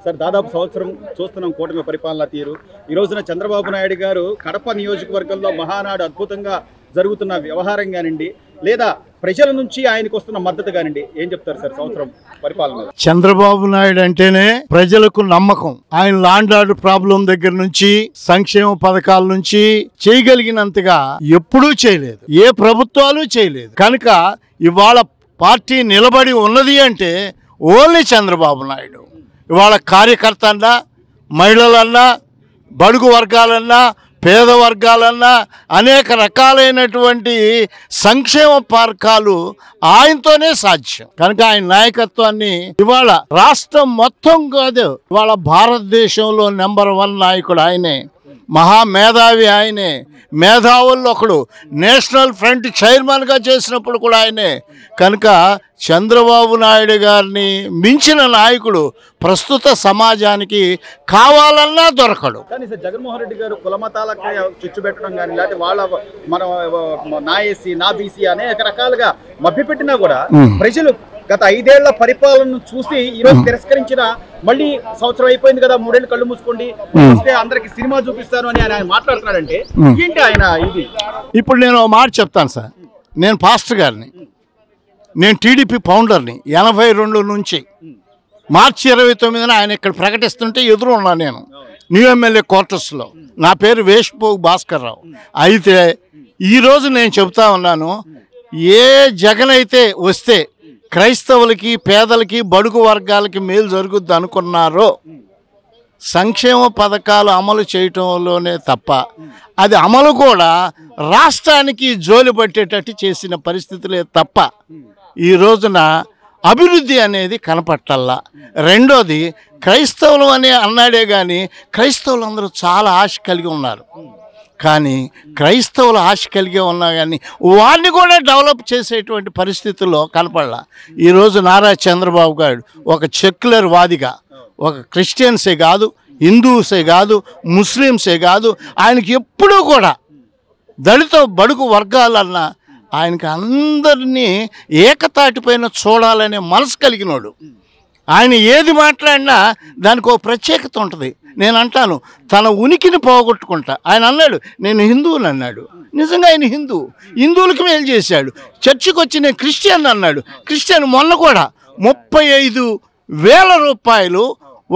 Sir దాదాపు సంవత్సరం చూస్తున్నాం కూటమి పరిపాలన తీరు. ఈ రోజున చంద్రబాబు నాయుడు గారు కడప నియోజకవర్గంలో మహానాడు అద్భుతంగా జరుగుతున్న వ్యవహారం కానివ్వండి, లేదా ప్రజల నుంచి ఆయనకు వస్తున్న మద్దతు కానివ్వండి, ఏం చెప్తారు సార్ సంవత్సరం పరిపాలన? చంద్రబాబు నాయుడు అంటేనే ప్రజలకు నమ్మకం. ఆయన లాండ్ ఆర్డర్ ప్రాబ్లం దగ్గర నుంచి సంక్షేమ పథకాల నుంచి చేయగలిగినంతగా ఎప్పుడూ చేయలేదు, ఏ ప్రభుత్వాలు చేయలేదు. కనుక ఇవాళ పార్టీ నిలబడి ఉన్నది అంటే ఓన్లీ చంద్రబాబు నాయుడు. ఇవాళ కార్యకర్త అన్నా, మహిళలన్నా, బడుగు వర్గాలన్నా, పేద వర్గాలన్నా అనేక రకాలైనటువంటి సంక్షేమ పథకాలు ఆయనతోనే సాధ్యం. కనుక ఆయన నాయకత్వాన్ని ఇవాళ రాష్ట్రం మొత్తం కాదు, ఇవాళ భారతదేశంలో నెంబర్ 1 నాయకుడు ఆయనే, మహామేధావి ఆయనే, మేధావుల్లో ఒకడు, నేషనల్ ఫ్రంట్ చైర్మన్గా చేసినప్పుడు కూడా ఆయనే. కనుక చంద్రబాబు నాయుడు గారిని మించిన నాయకుడు ప్రస్తుత సమాజానికి కావాలన్నా దొరకడు. కానీ సార్ జగన్మోహన్ రెడ్డి గారు కులమతాలకు చిచ్చు పెట్టడం కానీ, లేకపోతే వాళ్ళ నా ఎస్సీ నా బీసీ అనేక రకాలుగా మభ్యపెట్టినా కూడా ప్రజలు గత 5 ఏళ్ల పరిపాలనను చూసి ఈ రోజు తిరస్కరించిన, మళ్ళీ సంవత్సరం అయిపోయింది కదా, 3 ఏళ్ళు కళ్ళు మూసుకోండి వస్తే అందరికి సినిమా చూపిస్తాను అని ఆయన మాట్లాడుతున్నాడంటే ఏంటి ఆయన ఇది? ఇప్పుడు నేను మాట చెప్తాను సార్. నేను పాస్టర్ గారిని, నేను టీడీపీ ఫౌండర్ని 82 నుంచి. మార్చి 29న ఆయన ఇక్కడ ప్రకటిస్తుంటే ఎదురు ఉన్నాను నేను న్యూ ఎమ్మెల్యే క్వార్టర్స్లో. నా పేరు వేష్పోగు భాస్కర్ రావు. అయితే ఈరోజు నేను చెప్తా ఉన్నాను, ఏ జగన్ అయితే వస్తే క్రైస్తవులకి, పేదలకి, బడుగు వర్గాలకి మేలు జరుగుద్ది అనుకున్నారో సంక్షేమ పథకాలు అమలు చేయటంలోనే తప్ప అది అమలు కూడా రాష్ట్రానికి జోలి పట్టేటట్టు చేసిన పరిస్థితులే తప్ప ఈ రోజున అభివృద్ధి అనేది కనపట్టల్లా. రెండోది, క్రైస్తవులు అని అన్నాడే కానీ క్రైస్తవులందరూ చాలా ఆశ కలిగి ఉన్నారు. కానీ క్రైస్తవులు ఆశ కలిగే ఉన్నా కానీ వారిని కూడా డెవలప్ చేసేటువంటి పరిస్థితుల్లో కనపడలా. ఈరోజు నారా చంద్రబాబు గారు ఒక సెక్యులర్ వాదిగా, ఒక క్రిస్టియన్సే కాదు, హిందూసే కాదు, ముస్లిమ్సే కాదు, ఆయనకి ఎప్పుడూ కూడా దళిత బడుగు వర్గాలన్నా ఆయనకి అందరినీ ఏకతాటిపైన చూడాలనే మనసు కలిగినోడు. ఆయన ఏది మాట్లాడినా దానికి ఒక ప్రత్యేకత ఉంటుంది. నేను అంటాను, తన ఉనికిని పోగొట్టుకుంటా. ఆయన అన్నాడు నేను హిందువుని అన్నాడు. నిజంగా ఆయన హిందువులకి మేలు చేశాడు. చర్చికి వచ్చి నేను క్రిస్టియన్ అన్నాడు. క్రిస్టియన్ మొన్న కూడా 35,000 రూపాయలు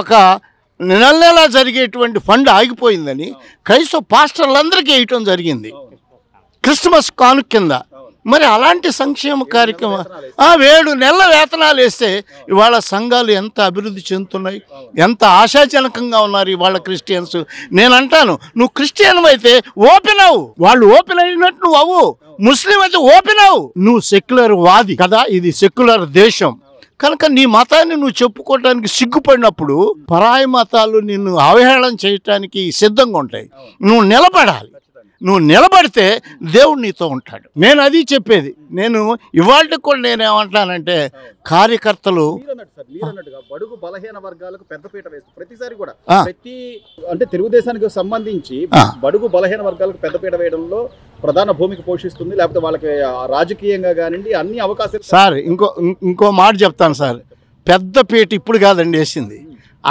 ఒక నెల జరిగేటువంటి ఫండ్ ఆగిపోయిందని క్రైస్తవ పాస్టర్లందరికీ వేయటం జరిగింది క్రిస్మస్ కానుక కింద. మరి అలాంటి సంక్షేమ కార్యక్రమం 7 నెలల వేతనాలు వేస్తే ఇవాళ సంఘాలు ఎంత అభివృద్ధి చెందుతున్నాయి, ఎంత ఆశాజనకంగా ఉన్నారు ఇవాళ క్రిస్టియన్స్. నేను అంటాను, నువ్వు క్రిస్టియన్ అయితే ఓపెన్ అవ్వు, వాళ్ళు ఓపెన్ అయినట్టు నువ్వు అవ్వు. ముస్లిం అయితే ఓపెన్ అవ్వు. నువ్వు సెక్యులర్ వాది కదా, ఇది సెక్యులర్ దేశం. కనుక నీ మతాన్ని నువ్వు చెప్పుకోవడానికి సిగ్గుపడినప్పుడు పరాయి మతాలు నిన్ను అవహేళన చేయటానికి సిద్ధంగా ఉంటాయి. నువ్వు నిలబడాలి. నువ్వు నిలబడితే దేవుడు నీతో ఉంటాడు. నేను అది చెప్పేది. నేను ఇవాళకి కూడా నేనేమంటానంటే, కార్యకర్తలు బడుగు బలహీన వర్గాలకు పెద్దపీట వేస్తూ ప్రతిసారి కూడా అంటే తెలుగుదేశానికి సంబంధించి బడుగు బలహీన వర్గాలకు పెద్దపీట వేయడంలో ప్రధాన భూమిక పోషిస్తుంది. లేకపోతే వాళ్ళకి రాజకీయంగా కానివ్వండి అన్ని అవకాశాలు. సార్ ఇంకో మాట చెప్తాను సార్. పెద్దపీట ఇప్పుడు కాదండి వేసింది,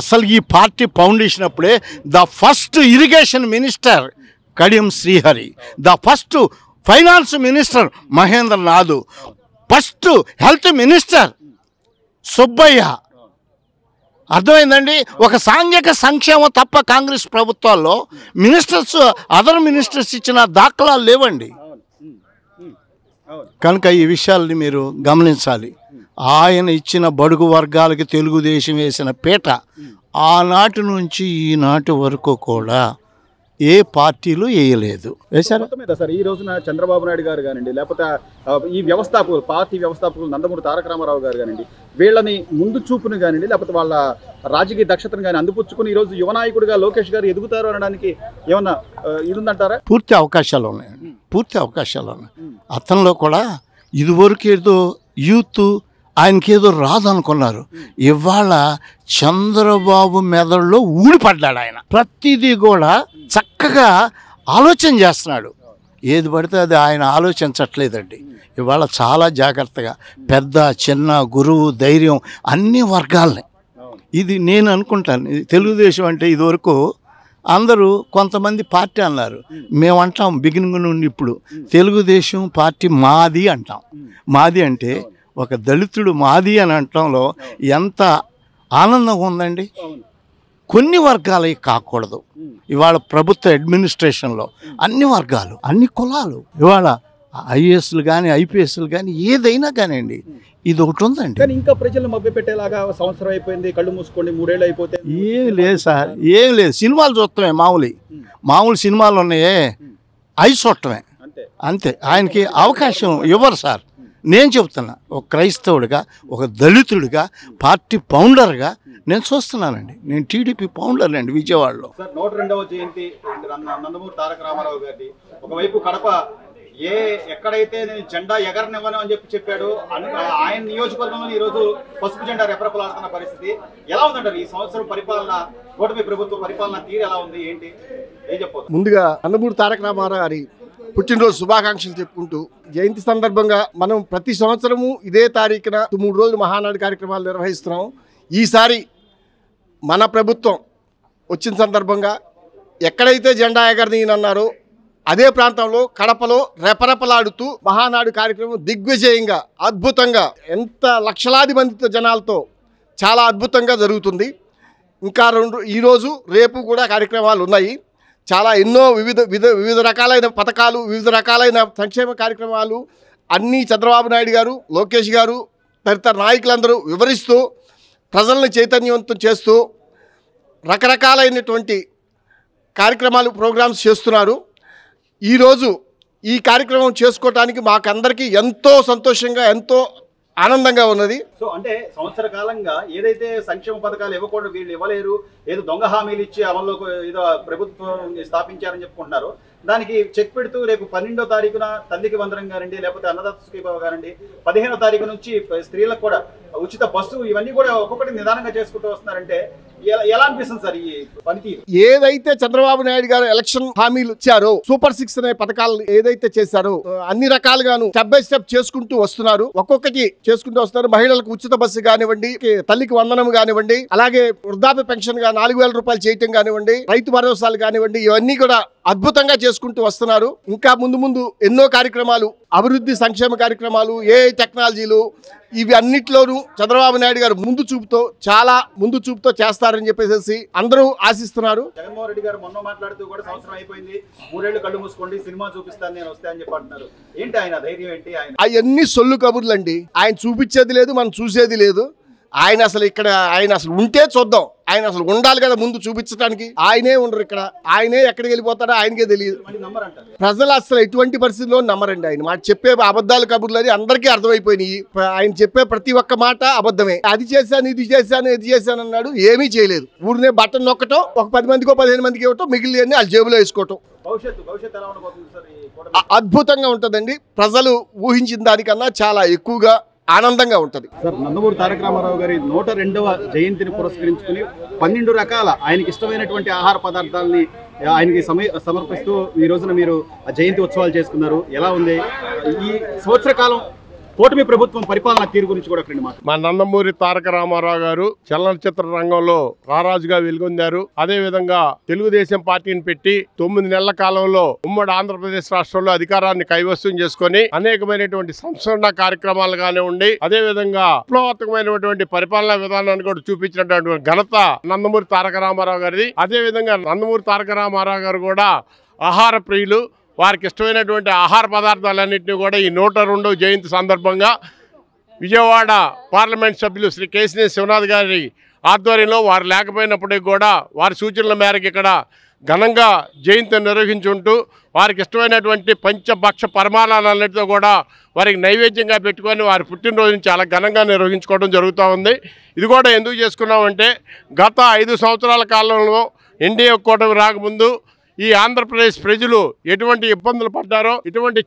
అసలు ఈ పార్టీ ఫౌండేషన్ అప్పుడే the first irrigation minister Kadiyam Srihari, the first finance minister Mahendranath, first health minister Subbaiah. అర్థమైందండి? ఒక సాంఘిక సంక్షేమం తప్ప కాంగ్రెస్ ప్రభుత్వాల్లో మినిస్టర్స్, అదర్ మినిస్టర్స్ ఇచ్చిన దాఖలాలు లేవండి. కనుక ఈ విషయాల్ని మీరు గమనించాలి. ఆయన ఇచ్చిన బడుగు వర్గాలకి తెలుగుదేశం వేసిన పీట ఆనాటి నుంచి ఈనాటి వరకు కూడా ఏ పార్టీలు వేయలేదు. సార్ ఈ రోజున చంద్రబాబు నాయుడు గారు కానివ్వండి, లేకపోతే ఈ వ్యవస్థాపకులు, పార్టీ వ్యవస్థాపకులు నందమూరి తారక రామారావు గారు కానివ్వండి, వీళ్ళని ముందు చూపును కానివ్వండి, లేకపోతే వాళ్ళ రాజకీయ దక్షతను కానీ అందిపుచ్చుకుని ఈరోజు యువ నాయకుడిగా లోకేష్ గారు ఎదుగుతారు అనడానికి ఏమన్నా ఇది ఉందంటారా? పూర్తి అవకాశాలు ఉన్నాయండి, పూర్తి అవకాశాలు ఉన్నాయి. అతనిలో కూడా ఇదివరకు ఏదో యూత్ ఆయనకి ఏదో రాదనుకున్నారు. ఇవాళ చంద్రబాబు మెదడులో ఊడిపడ్డాడు. ఆయన ప్రతిదీ కూడా చక్కగా ఆలోచన చేస్తున్నాడు. ఏది పడితే అది ఆయన ఆలోచించట్లేదండి. ఇవాళ చాలా జాగ్రత్తగా పెద్ద చిన్న గురువు ధైర్యం అన్ని వర్గాలని ఇది నేను అనుకుంటాను. తెలుగుదేశం అంటే ఇదివరకు అందరూ కొంతమంది పార్టీ అన్నారు, మేము అంటాం బిగినింగ్ నుండి ఇప్పుడు తెలుగుదేశం పార్టీ మాది అంటాం. మాది అంటే ఒక దళితుడు మాది అని అనటంలో ఎంత ఆనందంగా ఉందండి. కొన్ని వర్గాలవి కాకూడదు. ఇవాళ ప్రభుత్వ అడ్మినిస్ట్రేషన్లో అన్ని వర్గాలు, అన్ని కులాలు, ఇవాళ ఐఏఎస్లు కానీ ఐపీఎస్లు కానీ ఏదైనా కానివ్వండి, ఇది ఒకటి ఉందండి. కానీ ఇంకా ప్రజలు మభ్య పెట్టేలాగా సంవత్సరం అయిపోయింది, కళ్ళు మూసుకోండి, 3 ఏళ్ళు అయిపోతే ఏం లేదు సార్, ఏం లేదు. సినిమాలు చూస్తామే, మామూలు సినిమాలు ఉన్నాయే, అవి చూడటమే అంతే. ఆయనకి అవకాశం ఇవ్వరు సార్. నేను చెప్తున్నా, ఒక క్రైస్తవుడిగా, ఒక దళితుడిగా, పార్టీ ఫౌండర్గా నేను చూస్తున్నానండి. నేను టీడీపీ ఫౌండర్ అండి విజయవాడలో. సార్ 102వ జయంతి నందమూరి తారక రామారావు గారిది. ఒకవైపు కడప ఎక్కడైతే నేను జెండా ఎగరనివ్వను అని చెప్పాడు, ఆయన నియోజకవర్గంలో ఈరోజు పసుపు జెండా రెపరెపలాడుతున్న పరిస్థితి ఎలా ఉందంటారు? ఈ సంవత్సరం పరిపాలన, కూటమి ప్రభుత్వ పరిపాలన తీరు ఎలా ఉంది, ఏంటి, ఏం చెప్పదు? ముందుగా నందమూరి తారక రామారావు గారి పుట్టినరోజు శుభాకాంక్షలు చెప్పుకుంటూ, జయంతి సందర్భంగా మనం ప్రతి సంవత్సరము ఇదే తారీఖున 3 రోజులు మహానాడు కార్యక్రమాలు నిర్వహిస్తున్నాం. ఈసారి మన ప్రభుత్వం వచ్చిన సందర్భంగా ఎక్కడైతే జెండా ఎగరనీయనన్నారో అదే ప్రాంతంలో కడపలో రెపరెపలాడుతూ మహానాడు కార్యక్రమం దిగ్విజయంగా, అద్భుతంగా, ఎంత లక్షలాది మందితో జనాలతో చాలా అద్భుతంగా జరుగుతుంది. ఇంకా ఈరోజు రేపు కూడా కార్యక్రమాలు ఉన్నాయి. చాలా ఎన్నో వివిధ రకాలైన పథకాలు, వివిధ రకాలైన సంక్షేమ కార్యక్రమాలు అన్నీ చంద్రబాబు నాయుడు గారు, లోకేష్ గారు, తదితర నాయకులందరూ వివరిస్తూ ప్రజలను చైతన్యవంతం చేస్తూ రకరకాలైనటువంటి కార్యక్రమాలు, ప్రోగ్రామ్స్ చేస్తున్నారు. ఈరోజు ఈ కార్యక్రమం చేసుకోవటానికి మాకందరికీ ఎంతో సంతోషంగా, ఎంతో ఆనందంగా ఉన్నది. సో అంటే సంవత్సర కాలంగా ఏదైతే సంక్షేమ పథకాలు ఇవ్వకూడదు, వీళ్ళు ఇవ్వలేరు, ఏదో దొంగ హామీలు ఇచ్చి అమల్లోకి ఏదో ప్రభుత్వం స్థాపించారని చెప్పుకుంటున్నారు. దానికి చెక్ పెడుతూ రేపు 12వ తారీఖున తల్లికి వందనం కానండి, లేకపోతే అన్నదాత సుఖీభావ కానండి, 15వ తారీఖు నుంచి స్త్రీలకు కూడా ఉచిత బస్సు, ఇవన్నీ కూడా ఒక్కొక్కటి నిదానంగా చేసుకుంటూ వస్తున్నారంటే ఎలా అనిపిస్తుంది సార్ ఈ పనితీరు? ఏదైతే చంద్రబాబు నాయుడు గారు ఎలక్షన్ హామీలు ఇచ్చారో, సూపర్ 6 అనే పథకాలు ఏదైతే చేశారో అన్ని రకాలుగాను స్టెప్ బై స్టెప్ చేసుకుంటూ వస్తున్నారు. ఒక్కొక్కటి చేసుకుంటూ వస్తున్నారు. మహిళలకు ఉచిత బస్సు కానివ్వండి, తల్లికి వందనం కానివ్వండి, అలాగే వృద్ధాప్య పెన్షన్ గా 4000 రూపాయలు చేయటం కానివ్వండి, రైతు భరోసాలు కానివ్వండి, ఇవన్నీ కూడా అద్భుతంగా చేసుకుంటూ వస్తున్నారు. ఇంకా ముందు ఎన్నో కార్యక్రమాలు, అభివృద్ధి సంక్షేమ కార్యక్రమాలు, ఏఐ టెక్నాలజీలు, ఇవి అన్నిట్లోనూ చంద్రబాబు నాయుడు గారు చాలా ముందు చూపుతో చేస్తారని చెప్పేసి అందరూ ఆశిస్తున్నారు. జగన్మోహన్ రెడ్డి గారు మొన్న మాట్లాడుతూ కూడా సంవత్సరం అయిపోయింది, 3 ఏళ్ళు కళ్ళు మూసుకోండి, సినిమా చూపిస్తాను నేను వస్తే అని చెప్పి అంటున్నారు. ఏంటి ఆయన ధైర్యం ఏంటి? ఆయన అవన్నీ సొల్లు కబుర్లు అండి. ఆయన చూపించేది లేదు, మనం చూసేది లేదు. ఆయన అసలు ఉంటే చూద్దాం. ఆయన అసలు ఉండాలి కదా ముందు చూపించడానికి. ఆయనే ఉండరు ఇక్కడ. ఆయనే ఎక్కడికి వెళ్ళిపోతాడో ఆయనకే తెలియదు. ప్రజలు అసలు ఎటువంటి పరిస్థితుల్లో నమ్మరండి. ఆయన మాట చెప్పే అబద్ధాలు కబుర్లు అని అందరికీ అర్థమైపోయినాయి. ఆయన చెప్పే ప్రతి ఒక్క మాట అబద్ధమే. అది చేశాను, ఇది చేశాను అన్నాడు, ఏమీ చేయలేదు. ఊరినే బట్టన్ నొక్కటం, ఒక 10 మందికో 15 మందికి ఇవ్వటం, మిగిలిన వాళ్ళ జేబులో వేసుకోవటం. అద్భుతంగా ఉంటుందండి. ప్రజలు ఊహించిన దానికన్నా చాలా ఎక్కువగా ఆనందంగా ఉంటుంది. సార్ నందమూరి తారక రామారావు గారి 102వ జయంతిని పురస్కరించుకుని 12 రకాల ఆయనకి ఇష్టమైనటువంటి ఆహార పదార్థాలని ఆయనకి సమర్పిస్తూ ఈ రోజున మీరు జయంతి ఉత్సవాలు చేసుకున్నారు. ఎలా ఉంది ఈ సంవత్సర కాలం కూటమి ప్రభుత్వం పరిపాలన తీరు గురించి కూడా ఫ్రెండ్ మాట? మా నందమూరి తారక రామారావు గారు చలనచిత్ర రంగంలో రారాజుగా వెలుగొందారు. అదే విధంగా తెలుగుదేశం పార్టీని పెట్టి 9 నెలల కాలంలో ఉమ్మడి ఆంధ్రప్రదేశ్ రాష్ట్రంలో అధికారాన్ని కైవసం చేసుకుని అనేకమైనటువంటి సంస్కరణ కార్యక్రమాలు కానివ్వండి, అదే విధంగా విప్లవాత్మకమైనటువంటి పరిపాలనా విధానాన్ని కూడా చూపించినటువంటి ఘనత నందమూరి తారక రామారావు గారిది. అదే విధంగా నందమూరి తారక రామారావు గారు కూడా ఆహార ప్రియులు. వారికి ఇష్టమైనటువంటి ఆహార పదార్థాలన్నింటినీ కూడా ఈ 102వ జయంతి సందర్భంగా విజయవాడ పార్లమెంట్ సభ్యులు శ్రీ కేశినేని శివనాథ్ గారి ఆధ్వర్యంలో వారు లేకపోయినప్పటికీ కూడా వారి సూచనల మేరకు ఇక్కడ ఘనంగా జయంతిని నిర్వహించుంటూ వారికి ఇష్టమైనటువంటి పంచభక్ష పరమాణాలన్నిటితో కూడా వారికి నైవేద్యంగా పెట్టుకొని వారి పుట్టినరోజుని చాలా ఘనంగా నిర్వహించుకోవడం జరుగుతూ ఉంది. ఇది కూడా ఎందుకు చేసుకున్నామంటే గత 5 సంవత్సరాల కాలంలో ఎన్డీఏ కూటమి రాకముందు ఈ ఆంధ్రప్రదేశ్ ప్రజలు ఎటువంటి ఇబ్బందులు పడ్డారో, ఎటువంటి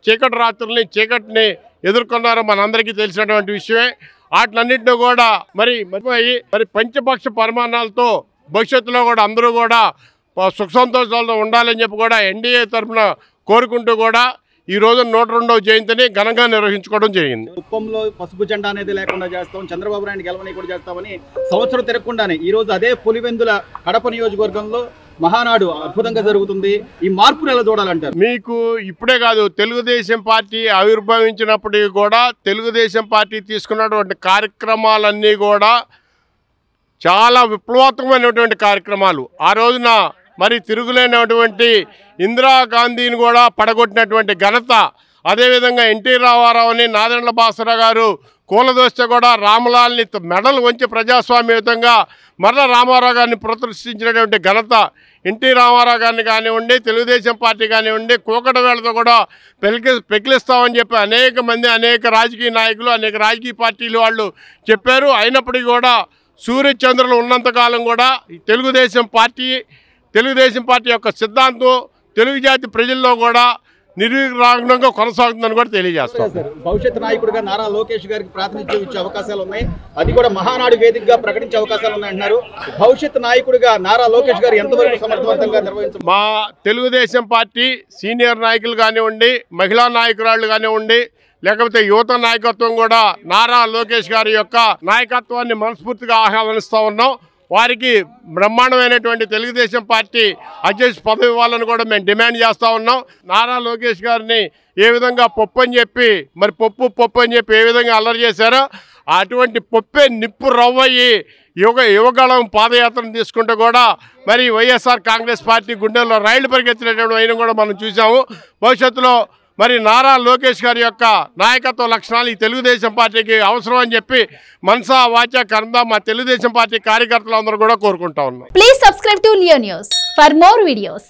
చీకటిని ఎదుర్కొన్నారో మనందరికీ తెలిసినటువంటి విషయమే. వాటిలన్నింటినీ కూడా మరి పంచభక్ష పరిమాణాలతో భవిష్యత్తులో కూడా అందరూ కూడా సుఖ సంతోషాలతో ఉండాలని చెప్పి కూడా ఎన్డీఏ తరఫున కోరుకుంటూ కూడా ఈ రోజు 102వ జయంతిని ఘనంగా నిర్వహించుకోవడం జరిగింది. కుప్పంలో పసుపు జెండా అనేది లేకుండా చేస్తాం, చంద్రబాబు నాయుడు గెలవని కూడా చేస్తామని సంవత్సరం తిరగకుండానే ఈ రోజు అదే పులివెందుల కడప నియోజకవర్గంలో మహానాడు అద్భుతంగా జరుగుతుంది. ఈ మార్పును ఎలా చూడాలంటారు? మీకు ఇప్పుడే కాదు, తెలుగుదేశం పార్టీ ఆవిర్భవించినప్పటికీ కూడా తెలుగుదేశం పార్టీ తీసుకున్నటువంటి కార్యక్రమాలన్నీ కూడా చాలా విప్లవాత్మకమైనటువంటి కార్యక్రమాలు. ఆ రోజున మరి తిరుగులేనటువంటి ఇందిరాగాంధీని కూడా పడగొట్టినటువంటి ఘనత, అదేవిధంగా ఎన్టీ రామారావుని నాదెండ్ల భాస్కరరావు గారు కూలదోస్తే కూడా రామలాల్ని మెడలు వంచి ప్రజాస్వామ్యయుతంగా మరల రామారావు గారిని ప్రదర్శించినటువంటి ఘనత ఎన్టీ రామారావు గారిని కానివ్వండి, తెలుగుదేశం పార్టీ కానివ్వండి, కూకట వేళతో కూడా పెకిలిస్తామని చెప్పి అనేక మంది, అనేక రాజకీయ నాయకులు, అనేక రాజకీయ పార్టీలు వాళ్ళు చెప్పారు. అయినప్పటికీ కూడా సూర్యచంద్రులు ఉన్నంతకాలం కూడా తెలుగుదేశం పార్టీ యొక్క సిద్ధాంతం తెలుగు జాతి ప్రజల్లో కూడా నిర్విఘ్నంగా కొనసాగుతుందని కూడా తెలియజేస్తాం. భవిష్యత్ నాయకుడిగా నారా లోకేష్ గారికి ప్రాతినిధ్యం ఇచ్చే అవకాశాలు ఉన్నాయి, అది కూడా మహానాడు వేదికగా ప్రకటించే అవకాశాలు ఉన్నాయంటున్నారు. భవిష్యత్ నాయకుడిగా నారా లోకేష్ గారు ఎంతవరకు సమర్థవంతంగా నిర్వహించారు? మా తెలుగుదేశం పార్టీ సీనియర్ నాయకులు కానివ్వండి, మహిళా నాయకురాళ్ళు కానివ్వండి, లేకపోతే యువత నాయకత్వం కూడా నారా లోకేష్ గారి యొక్క నాయకత్వాన్ని మనస్ఫూర్తిగా ఆహ్వానిస్తూ ఉన్నాం. వారికి బ్రహ్మాండమైనటువంటి తెలుగుదేశం పార్టీ అధ్యక్ష పదవి ఇవ్వాలని కూడా మేము డిమాండ్ చేస్తూ ఉన్నాం. నారా లోకేష్ గారిని ఏ విధంగా పప్పు అని చెప్పి ఏ విధంగా అల్లరి చేశారో అటువంటి పప్పే నిప్పు రవ్వయ్యి యువగళం పాదయాత్రను తీసుకుంటూ కూడా మరి వైఎస్ఆర్ కాంగ్రెస్ పార్టీ గుండెల్లో రైళ్లు పరిగెత్తినటువంటి అయినా కూడా మనం చూసాము. భవిష్యత్తులో మరి నారా లోకేష్ గారి యొక్క నాయకత్వ లక్షణాలు ఈ తెలుగుదేశం పార్టీకి అవసరం అని చెప్పి మనసా వాచా కర్మ మా తెలుగుదేశం పార్టీ కార్యకర్తలు అందరూ కూడా కోరుకుంటా ఉన్నాం. Please subscribe to Leo news for more videos.